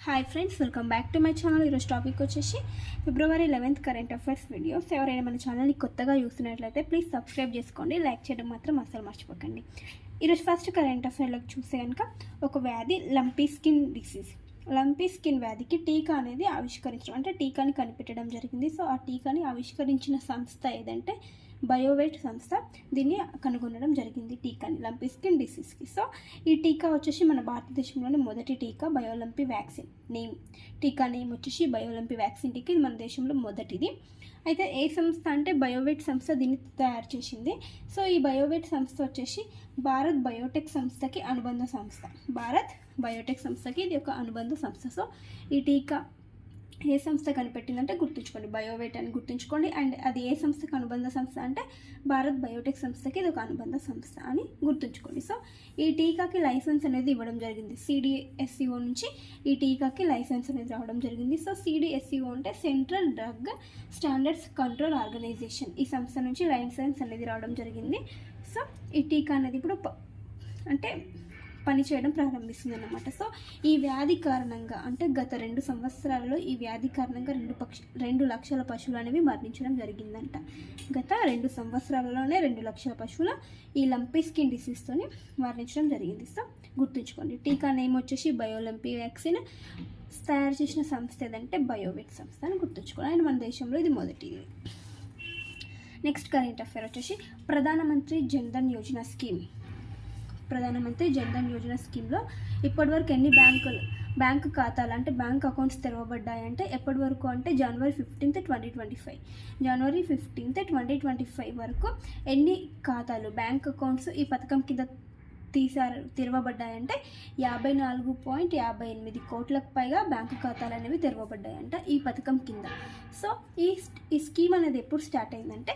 Hi friends, welcome back to my channel. ఈరోజు topic వచ్చేసి February 11th current affairs videos. ఎవరైనా మన ఛానల్ని కొత్తగా చూస్తున్నట్లయితే ప్లీజ్ సబ్స్క్రైబ్ చేసుకోండి, లైక్ చేయడం మాత్రం అస్సలు మర్చిపోకండి. ఈరోజు ఫస్ట్ కరెంట్ అఫైర్లోకి చూస్తే కనుక ఒక వ్యాధి lumpy skin disease. Lumpy skin వ్యాధికి టీకా అనేది ఆవిష్కరించడం, అంటే టీకాని కనిపెట్టడం జరిగింది. సో ఆ టీకాని ఆవిష్కరించిన సంస్థ ఏదంటే బయోవేట్ సంస్థ దీన్ని కనుగొనడం జరిగింది, టీకాని లంపీ స్కిన్ డిసీజ్కి. సో ఈ టీకా వచ్చేసి మన భారతదేశంలోని మొదటి టీకా బయోలంపీ వ్యాక్సిన్. టీకా నేమ్ వచ్చేసి బయోలంపీ వ్యాక్సిన్ టీకా. ఇది మన దేశంలో మొదటిది. అయితే ఏ సంస్థ అంటే బయోవేట్ సంస్థ దీన్ని తయారు చేసింది. సో ఈ బయోవేట్ సంస్థ వచ్చేసి భారత్ బయోటెక్ సంస్థకి అనుబంధ సంస్థ. భారత్ బయోటెక్ సంస్థకి ఇది ఒక అనుబంధ సంస్థ. సో ఈ టీకా ఏ సంస్థ కనిపెట్టిందంటే గుర్తుంచుకోండి, బయోవేట్ అని గుర్తుంచుకోండి. అండ్ అది ఏ సంస్థకు అనుబంధ సంస్థ అంటే భారత్ బయోటెక్ సంస్థకి ఇది ఒక అనుబంధ సంస్థ అని గుర్తుంచుకోండి. సో ఈ టీకాకి లైసెన్స్ అనేది ఇవ్వడం జరిగింది. CDSCO నుంచి ఈ టీకాకి లైసెన్స్ అనేది రావడం జరిగింది. సో CDSCO అంటే central drug standards control organisation. ఈ సంస్థ నుంచి లైసెన్స్ అనేది రావడం జరిగింది. సో ఈ టీకా అనేది ఇప్పుడు అంటే పనిచేయడం ప్రారంభిస్తుంది అన్నమాట. సో ఈ వ్యాధి కారణంగా అంటే గత 2 సంవత్సరాలలో ఈ వ్యాధి కారణంగా 2 లక్షల పశువులు అనేవి మరణించడం జరిగిందంట. గత 2 సంవత్సరాలలోనే 2 లక్షల పశువులు ఈ లంపీ స్కిన్ డిసీజ్తోని మరణించడం జరిగింది. సో గుర్తుంచుకోండి, టీకా నేమ్ వచ్చేసి బయోలంపీ వ్యాక్సిన్. తయారు చేసిన సంస్థ ఏదంటే బయోవేట్ సంస్థ అని గుర్తుంచుకోండి. అండ్ మన దేశంలో ఇది మొదటిది. నెక్స్ట్ కరెంట్ అఫైర్ వచ్చేసి ప్రధానమంత్రి జన్ధన్ యోజన స్కీమ్. ప్రధానమంత్రి జన్ధన్ యోజన స్కీమ్లో ఇప్పటివరకు ఎన్ని బ్యాంకు ఖాతాలు అంటే బ్యాంక్ అకౌంట్స్ తెరవబడ్డాయంటే ఎప్పటి వరకు అంటే January 15th, 2025. January 15th, 2025 వరకు ఎన్ని ఖాతాలు బ్యాంక్ అకౌంట్స్ ఈ పథకం కింద తెరవబడ్డాయంటే 54.58 కోట్లకు పైగా బ్యాంకు ఖాతాలు అనేవి తెరవబడ్డాయంట ఈ పథకం కింద. సో ఈ స్కీమ్ అనేది ఎప్పుడు స్టార్ట్ అయిందంటే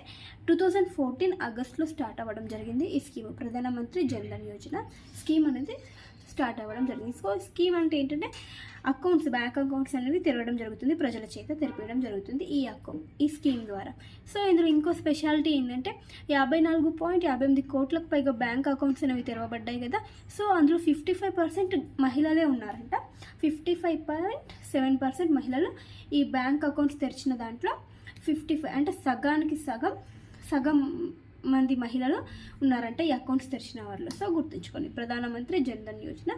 2014 ఆగస్టులో స్టార్ట్ అవ్వడం జరిగింది. ఈ స్కీమ్ ప్రధానమంత్రి జన్ధన్ యోజన స్కీమ్ అనేది స్టార్ట్ అవ్వడం జరిగింది. సో స్కీమ్ అంటే ఏంటంటే బ్యాంక్ అకౌంట్స్ అనేవి తెరవడం జరుగుతుంది, ప్రజల చేత తెరిపించడం జరుగుతుంది ఈ స్కీమ్ ద్వారా. సో ఇందులో ఇంకో స్పెషాలిటీ ఏంటంటే 54.58 కోట్లకు పైగా బ్యాంక్ అకౌంట్స్ అనేవి తెరవబడ్డాయి కదా. సో అందులో 55% మహిళలే ఉన్నారంట. 55.7% మహిళలు ఈ బ్యాంక్ అకౌంట్స్ తెరిచిన దాంట్లో 55 అంటే సగానికి సగం మంది మహిళలు ఉన్నారంటే ఈ అకౌంట్స్ తెరిచిన వాళ్ళు. సో గుర్తుంచుకోండి, ప్రధానమంత్రి జన్ధన్ యోజన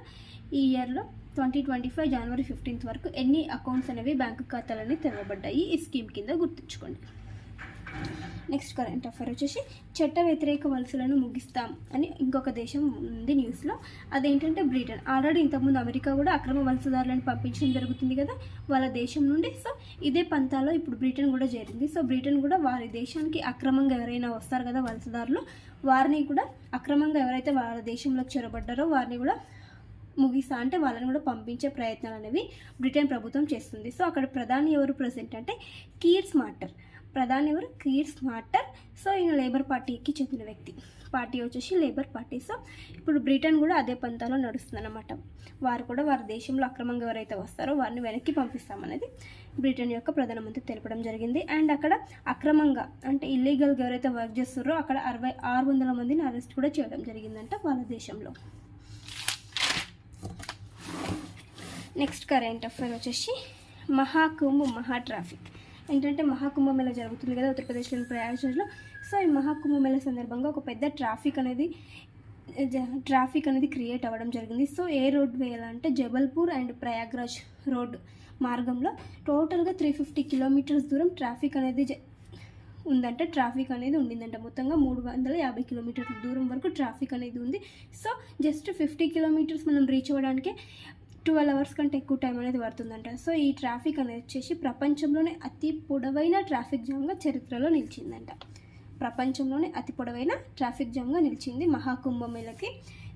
ఈ ఇయర్లో 2025 January 15th వరకు ఎన్ని అకౌంట్స్ అనేవి బ్యాంకు ఖాతాలన్నీ తెరవబడ్డాయి ఈ స్కీమ్ కింద గుర్తుంచుకోండి. నెక్స్ట్ కరెంట్ అఫైర్ వచ్చేసి చట్ట వ్యతిరేక వలసలను ముగిస్తాం అని ఇంకొక దేశం ఉంది న్యూస్లో. అదేంటంటే బ్రిటన్. ఆల్రెడీ ఇంతకుముందు అమెరికా కూడా అక్రమ వలసదారులను పంపించడం జరుగుతుంది కదా వాళ్ళ దేశం నుండి. సో ఇదే పంతాలో ఇప్పుడు బ్రిటన్ కూడా చేరింది. సో బ్రిటన్ కూడా వారి దేశానికి అక్రమంగా ఎవరైనా వస్తారు కదా వలసదారులు, వారిని కూడా అక్రమంగా ఎవరైతే వాళ్ళ దేశంలోకి చొరబడ్డారో వారిని కూడా ముగిస్తా అంటే వాళ్ళని కూడా పంపించే ప్రయత్నాలు అనేవి బ్రిటన్ ప్రభుత్వం చేస్తుంది. సో అక్కడ ప్రధాని ఎవరు ప్రెసిడెంట్ అంటే కీర్ స్టార్మర్. ప్రధాని ఎవరు? Keir Starmer. సో ఈయన లేబర్ పార్టీకి చెందిన వ్యక్తి. పార్టీ వచ్చేసి లేబర్ పార్టీ. సో ఇప్పుడు బ్రిటన్ కూడా అదే పంతాలో నడుస్తుందన్నమాట. వారు కూడా వారి దేశంలో అక్రమంగా ఎవరైతే వస్తారో వారిని వెనక్కి పంపిస్తామనేది బ్రిటన్ యొక్క ప్రధానమంత్రి తెలపడం జరిగింది. అండ్ అక్కడ అక్రమంగా అంటే ఇల్లీగల్గా ఎవరైతే వర్క్ చేస్తారో అక్కడ 600 మందిని అరెస్ట్ కూడా చేయడం జరిగిందంట వాళ్ళ దేశంలో. నెక్స్ట్ కరెంట్ అఫైర్ వచ్చేసి మహా ట్రాఫిక్. ఏంటంటే మహాకుంభమేళ జరుగుతుంది కదా ఉత్తరప్రదేశ్లోని ప్రయాగ్రాజ్లో. సో ఈ మహాకుంభమేళ సందర్భంగా ఒక పెద్ద ట్రాఫిక్ అనేది క్రియేట్ అవ్వడం జరిగింది. సో ఏ రోడ్ వేయాలంటే జబల్పూర్ అండ్ ప్రయాగ్రాజ్ రోడ్ మార్గంలో టోటల్గా 350 కిలోమీటర్స్ దూరం ట్రాఫిక్ అనేది ఉండిందంట. మొత్తంగా 350 కిలోమీటర్ల దూరం వరకు ట్రాఫిక్ అనేది ఉంది. సో జస్ట్ 50 కిలోమీటర్స్ మనం రీచ్ అవ్వడానికి 12 అవర్స్ కంటే ఎక్కువ టైం అనేది పడుతుందంట. సో ఈ ట్రాఫిక్ అనేది వచ్చేసి ప్రపంచంలోనే అతి పొడవైన ట్రాఫిక్ జామ్గా చరిత్రలో నిలిచిందంట. ప్రపంచంలోనే అతి పొడవైన ట్రాఫిక్ జామ్గా నిలిచింది మహాకుంభమేళకి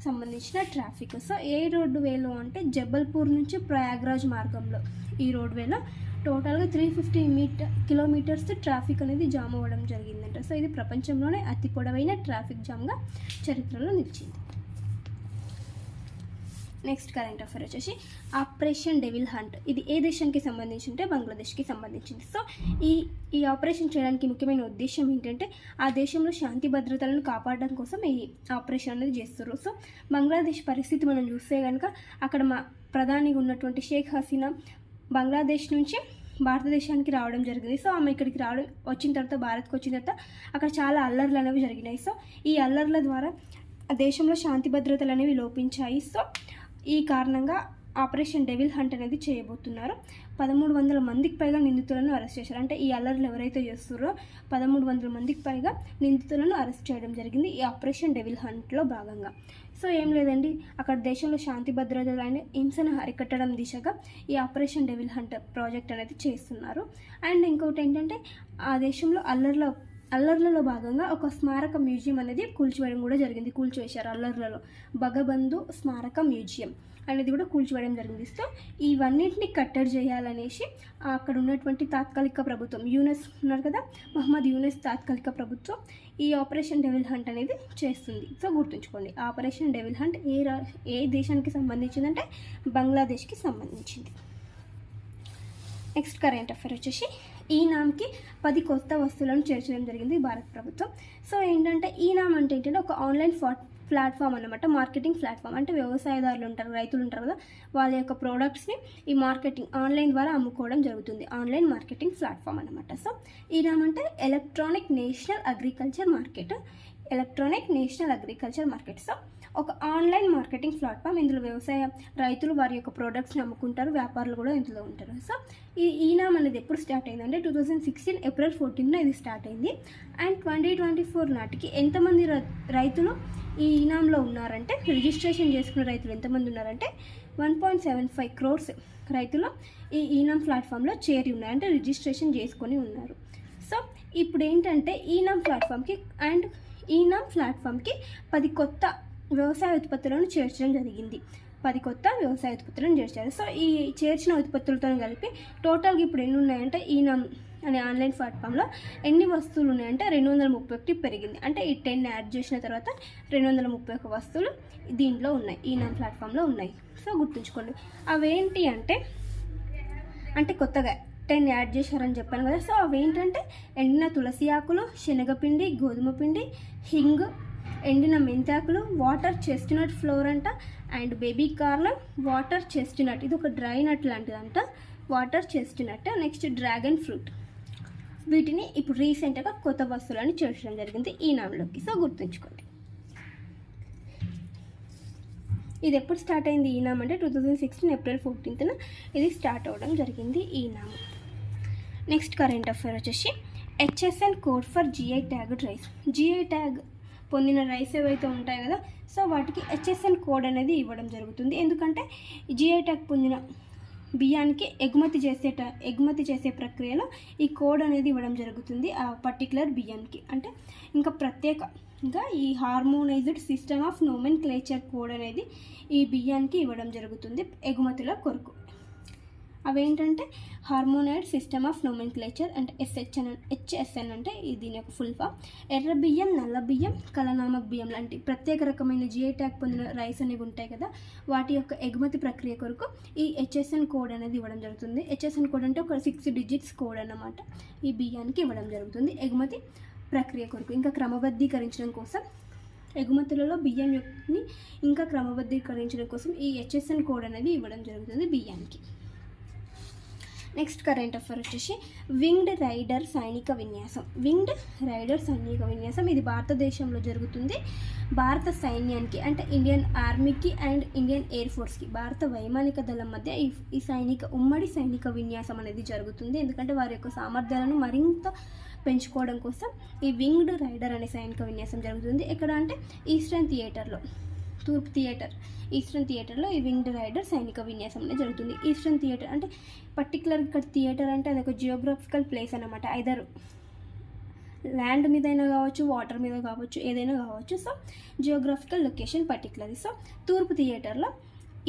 సంబంధించిన ట్రాఫిక్. సో ఏ రోడ్డు వేలో అంటే జబల్పూర్ నుంచి ప్రయాగ్రాజ్ మార్గంలో ఈ రోడ్ వేలో టోటల్గా 350 కిలోమీటర్స్ ట్రాఫిక్ అనేది జామ్ అవ్వడం జరిగిందంట. సో ఇది ప్రపంచంలోనే అతి పొడవైన ట్రాఫిక్ జామ్గా చరిత్రలో నిలిచింది. నెక్స్ట్ కరెంట్ అఫైర్ వచ్చేసి ఆపరేషన్ డెవిల్ హంట్. ఇది ఏ దేశానికి సంబంధించి అంటే బంగ్లాదేశ్కి సంబంధించింది. సో ఈ ఆపరేషన్ చేయడానికి ముఖ్యమైన ఉద్దేశం ఏంటంటే ఆ దేశంలో శాంతి భద్రతలను కాపాడడం కోసం ఈ ఆపరేషన్ అనేది చేస్తారు. సో బంగ్లాదేశ్ పరిస్థితి మనం చూస్తే కనుక అక్కడ ప్రధానిగా ఉన్నటువంటి షేక్ హసీనా బంగ్లాదేశ్ నుంచి భారతదేశానికి రావడం జరిగింది. సో ఆమె ఇక్కడికి వచ్చిన తర్వాత, భారత్కి వచ్చిన తర్వాత అక్కడ చాలా అల్లర్లు అనేవి జరిగినాయి. సో ఈ అల్లర్ల ద్వారా దేశంలో శాంతి భద్రతలు అనేవి లోపించాయి. సో ఈ కారణంగా ఆపరేషన్ డెవిల్ హంట్ అనేది చేయబోతున్నారు. 1300 మందికి పైగా నిందితులను అరెస్ట్ చేశారు. అంటే ఈ అల్లర్లు ఎవరైతే చేస్తారో 1300 మందికి పైగా నిందితులను అరెస్ట్ చేయడం జరిగింది ఈ ఆపరేషన్ డెవిల్ హంట్లో భాగంగా. సో ఏం లేదండి, అక్కడ దేశంలో శాంతి భద్రతలైన హింసను అరికట్టడం దిశగా ఈ ఆపరేషన్ డెవిల్ హంట్ ప్రాజెక్ట్ అనేది చేస్తున్నారు. అండ్ ఇంకొకటి ఏంటంటే, ఆ దేశంలో అల్లర్లలో భాగంగా ఒక స్మారక మ్యూజియం అనేది కూల్చివేయడం కూడా జరిగింది. కూల్చివేశారు అల్లర్లలో. భగబంధు స్మారక మ్యూజియం అనేది కూడా కూల్చివేయడం జరిగింది. సో ఇవన్నింటినీ కట్టడి చేయాలనేసి అక్కడ ఉన్నటువంటి తాత్కాలిక ప్రభుత్వం, యూనెస్ ఉన్నారు కదా, మహమ్మద్ యూనెస్ తాత్కాలిక ప్రభుత్వం ఈ ఆపరేషన్ డెవిల్ హంట్ అనేది చేస్తుంది. సో గుర్తుంచుకోండి, ఆపరేషన్ డెవిల్ హంట్ ఏ దేశానికి సంబంధించిందంటే బంగ్లాదేశ్కి సంబంధించింది. నెక్స్ట్ కరెంట్ అఫైర్ వచ్చేసి, ఈనామ్కి 10 కొత్త వస్తువులను చేర్చడం జరిగింది భారత ప్రభుత్వం. సో ఏంటంటే ఈనామ్ అంటే ఏంటంటే ఒక ఆన్లైన్ ప్లాట్ఫామ్ అన్నమాట, మార్కెటింగ్ ప్లాట్ఫామ్. అంటే వ్యవసాయదారులు ఉంటారు, రైతులు ఉంటారు కదా, వాళ్ళ యొక్క ప్రోడక్ట్స్ని ఈ మార్కెటింగ్ ఆన్లైన్ ద్వారా అమ్ముకోవడం జరుగుతుంది. ఆన్లైన్ మార్కెటింగ్ ప్లాట్ఫామ్ అన్నమాట. సో ఈనామ్ అంటే electronic national agriculture market. So ఒక ఆన్లైన్ మార్కెటింగ్ ప్లాట్ఫామ్. ఇందులో రైతులు వారి యొక్క ప్రోడక్ట్స్ని అమ్ముకుంటారు, వ్యాపారులు కూడా ఇందులో ఉంటారు. సో ఈ ఈనామ్ అనేది ఎప్పుడు స్టార్ట్ అయిందంటే 2016 ఏప్రిల్ 14న ఇది స్టార్ట్ అయింది. అండ్ 2024 నాటికి ఎంతమంది రైతులు ఈ ఈనాంలో ఉన్నారంటే, రిజిస్ట్రేషన్ చేసుకున్న రైతులు ఎంతమంది ఉన్నారంటే 1.75 crores రైతులు ఈ ఈనామ్ ప్లాట్ఫామ్లో చేరి ఉన్నారు, అంటే రిజిస్ట్రేషన్ చేసుకొని ఉన్నారు. సో ఇప్పుడు ఏంటంటే ఈనామ్ ప్లాట్ఫామ్కి 10 కొత్త వ్యవసాయ ఉత్పత్తులను చేర్చడం జరిగింది. 10 కొత్త వ్యవసాయ ఉత్పత్తులను చేర్చారు. సో ఈ చేర్చిన ఉత్పత్తులతో కలిపి టోటల్గా ఇప్పుడు ఎన్ని ఉన్నాయంటే ఈనామ్ అనే ఆన్లైన్ ప్లాట్ఫామ్లో ఎన్ని వస్తువులు ఉన్నాయంటే 231 పెరిగింది. అంటే ఈ 10 యాడ్ చేసిన తర్వాత 231 వస్తువులు దీంట్లో ఉన్నాయి, ఈనామ్ ప్లాట్ఫామ్లో ఉన్నాయి. సో గుర్తుంచుకోండి, అవేంటి అంటే కొత్తగా 10 యాడ్ చేశారని చెప్పాను కదా. సో అవేంటంటే ఎండిన తులసి ఆకులు, శనగపిండి, గోధుమ పిండి, హింగ్, ఎండిన మెంతాకులు, వాటర్ చెస్ట్నట్ ఫ్లోర్ అంట, and baby corn, water chestnut, ఇది ఒక డ్రై నట్ లాంటిదంట, water chestnut. Next dragon fruit. వీటిని ఇప్పుడు రీసెంట్గా కొత్త వస్తువులను చేర్చడం జరిగింది ఈనాంలోకి. సో గుర్తుంచుకోండి, ఇది ఎప్పుడు స్టార్ట్ అయింది ఈనామ్ అంటే 2016 ఏప్రిల్ 14న ఇది స్టార్ట్ అవ్వడం జరిగింది ఈనామ్. నెక్స్ట్ కరెంట్ అఫైర్ వచ్చేసి, HSN code for GI tagged rice. GI tag పొందిన రైస్ ఏవైతే ఉంటాయి కదా, సో వాటికి హెచ్ఎస్ఎన్ కోడ్ అనేది ఇవ్వడం జరుగుతుంది. ఎందుకంటే జిఐ ట్యాగ్ పొందిన బియ్యానికి ఎగుమతి చేసే ప్రక్రియలో ఈ కోడ్ అనేది ఇవ్వడం జరుగుతుంది ఆ పర్టికులర్ బియ్యానికి. అంటే ఇంకా ప్రత్యేకంగా ఈ హార్మోనైజ్డ్ సిస్టమ్ ఆఫ్ నోమెన్క్లేచర్ కోడ్ అనేది ఈ బియ్యానికి ఇవ్వడం జరుగుతుంది ఎగుమతుల కొరకు. అవేంటంటే హార్మోనైడ్ సిస్టమ్ ఆఫ్ నోమెన్క్లేచర్ అంటే హెచ్ఎస్ఎన్ అంటే దీని యొక్క ఫుల్ ఫామ్. ఎర్ర బియ్యం, నల్ల బియ్యం, కలనామక్ బియ్యం లాంటి ప్రత్యేక రకమైన జిఐ ట్యాగ్ పొందిన రైస్ అనేవి ఉంటాయి కదా, వాటి యొక్క ఎగుమతి ప్రక్రియ కొరకు ఈ హెచ్ఎస్ఎన్ కోడ్ అనేది ఇవ్వడం జరుగుతుంది. హెచ్ఎస్ఎన్ కోడ్ అంటే ఒక 6 digits కోడ్ అన్నమాట, ఈ బియ్యానికి ఇవ్వడం జరుగుతుంది ఎగుమతి ప్రక్రియ కొరకు. ఇంకా క్రమబద్ధీకరించడం కోసం, ఎగుమతులలో బియ్యం యొక్కని ఇంకా క్రమబద్ధీకరించడం కోసం ఈ హెచ్ఎస్ఎన్ కోడ్ అనేది ఇవ్వడం జరుగుతుంది బియ్యానికి. నెక్స్ట్ కరెంట్ అఫైర్ వచ్చేసి, వింగ్డ్ రైడర్ సైనిక విన్యాసం. ఇది భారతదేశంలో జరుగుతుంది. భారత సైన్యానికి అంటే ఇండియన్ ఆర్మీకి అండ్ ఇండియన్ ఎయిర్ ఫోర్స్కి, భారత వైమానిక దళం మధ్య ఈ ఉమ్మడి సైనిక విన్యాసం అనేది జరుగుతుంది. ఎందుకంటే వారి యొక్క సామర్థ్యాలను మరింత పెంచుకోవడం కోసం ఈ వింగ్డ్ రైడర్ అనే సైనిక విన్యాసం జరుగుతుంది. ఎక్కడ అంటే ఈస్టర్న్ థియేటర్లో ఈ వింగ్డ్ రైడర్ సైనిక విన్యాసం అనేది జరుగుతుంది. ఈస్టర్న్ థియేటర్ అంటే పర్టికులర్ ఇక్కడ థియేటర్ అంటే అది ఒక జియోగ్రఫికల్ ప్లేస్ అన్నమాట. ఐదర్ ల్యాండ్ మీదైనా కావచ్చు, వాటర్ మీద కావచ్చు, ఏదైనా కావచ్చు. So geographical location particular. So తూర్పు థియేటర్లో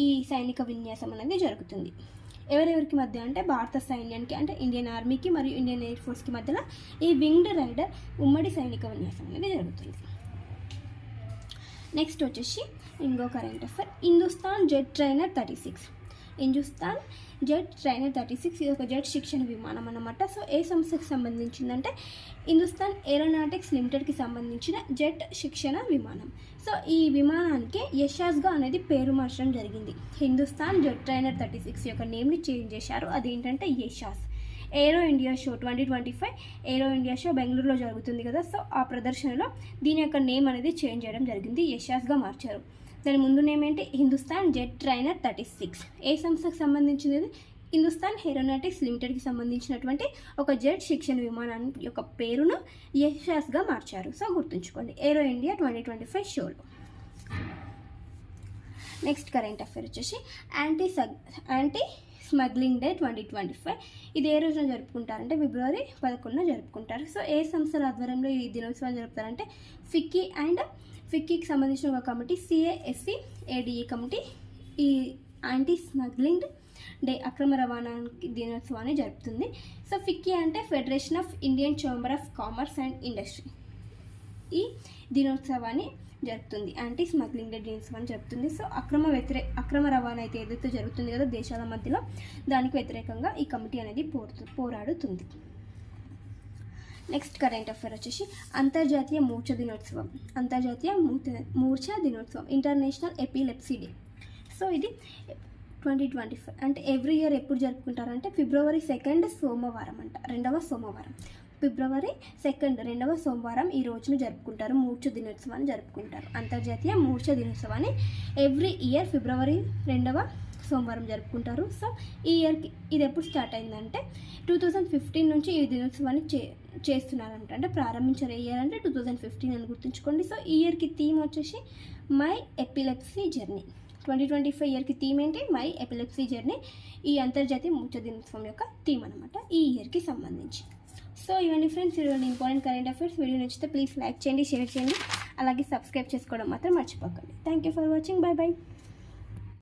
ఈ సైనిక విన్యాసం అనేది జరుగుతుంది. ఎవరెవరికి మధ్య అంటే భారత సైన్యానికి అంటే ఇండియన్ ఆర్మీకి మరియు ఇండియన్ ఎయిర్ ఫోర్స్కి మధ్యలో ఈ వింగ్డ్ రైడర్ ఉమ్మడి సైనిక విన్యాసం అనేది జరుగుతుంది. నెక్స్ట్ వచ్చేసి ఇంకో current affair, Hindustan jet trainer 36. Hindustan jet trainer 36 ఇది ఒక జెట్ శిక్షణ విమానం అన్నమాట. సో ఏ సంస్థకి సంబంధించిందంటే హిందుస్థాన్ ఏరోనాటిక్స్ లిమిటెడ్కి సంబంధించిన జెట్ శిక్షణ విమానం. సో ఈ విమానానికి యశాస్గా అనేది పేరు మార్చడం జరిగింది. హిందుస్థాన్ జెట్ ట్రైనర్ 36 యొక్క నేమ్ని చేంజ్ చేశారు. అదేంటంటే యశాస్. ఏరో ఇండియా షో 2025 ఏరో ఇండియా షో బెంగళూరులో జరుగుతుంది కదా. సో ఆ ప్రదర్శనలో దీని యొక్క నేమ్ అనేది చేంజ్ చేయడం జరిగింది, యశాస్గా మార్చారు. దాని ముందు నేమ్ ఏంటి, హిందుస్థాన్ జెట్ ట్రైనర్ 36. ఏ సంస్థకు సంబంధించినది, హిందుస్థాన్ ఏరోనాటిక్స్ లిమిటెడ్కి సంబంధించినటువంటి ఒక జెట్ శిక్షణ విమానాన్ని యొక్క పేరును యశాస్గా మార్చారు. సో గుర్తుంచుకోండి ఏరో ఇండియా 2025 షోలో. నెక్స్ట్ కరెంట్ అఫేర్ వచ్చేసి యాంటీ స్మగ్లింగ్ డే 2025. ఇది ఏ రోజున జరుపుకుంటారంటే February 11న జరుపుకుంటారు. సో ఏ సంస్థల ఆధ్వర్యంలో ఈ దినోత్సవాన్ని జరుపుతారంటే ఫిక్కీకి సంబంధించిన ఒక కమిటీ CASC-ADE కమిటీ ఈ యాంటీ స్మగ్లింగ్ డే అక్రమ రవాణా దినోత్సవాన్ని జరుపుతుంది. సో ఫిక్కీ అంటే federation of Indian chamber of commerce and industry ఈ దినోత్సవాన్ని జరుపుతుంది, యాంటీ స్మగ్లింగ్ డే దినోత్సవాన్ని జరుపుతుంది. సో అక్రమ రవాణా అయితే ఏదైతే జరుగుతుంది కదా దేశాల మధ్యలో, దానికి వ్యతిరేకంగా ఈ కమిటీ అనేది పోరాడుతుంది. నెక్స్ట్ కరెంట్ అఫేర్ వచ్చేసి అంతర్జాతీయ మూర్ఛ దినోత్సవం. International epilepsy day. సో ఇది 2025 అంటే ఎవ్రీ ఇయర్ ఎప్పుడు జరుపుకుంటారంటే February 2 సోమవారం అంట, రెండవ సోమవారం. February 2 రెండవ సోమవారం ఈ రోజున జరుపుకుంటారు, మూర్ఛ దినోత్సవాన్ని జరుపుకుంటారు. అంతర్జాతీయ మూర్ఛ దినోత్సవాన్ని ఎవ్రీ ఇయర్ February 2వ సోమవారం జరుపుకుంటారు. సో ఈ ఇయర్కి ఇది ఎప్పుడు స్టార్ట్ అయిందంటే 2015 నుంచి ఈ దినోత్సవాన్ని చేస్తున్నారంట, అంటే ప్రారంభించారు. ఏ ఇయర్ అంటే 2015 అని గుర్తుంచుకోండి. సో ఈ ఇయర్కి థీమ్ వచ్చేసి మై ఎపిలెప్సీ జర్నీ. 2025 ఇయర్కి థీమ్ ఏంటి, మై ఎపిలెప్సీ జర్నీ. ఈ అంతర్జాతీయ మూర్ఛ దినోత్సవం యొక్క థీమ్ అనమాట ఈ ఇయర్కి సంబంధించి. సో ఇవన్నీ ఫ్రెండ్స్ ఇవన్నీ ఇంపార్టెంట్ కరెంట్ అఫైర్స్. వీడియో నచ్చితే ప్లీజ్ లైక్ చేయండి, షేర్ చేయండి, అలాగే సబ్స్క్రైబ్ చేసుకోవడం మాత్రం మర్చిపోకండి. Thank you for watching. By by.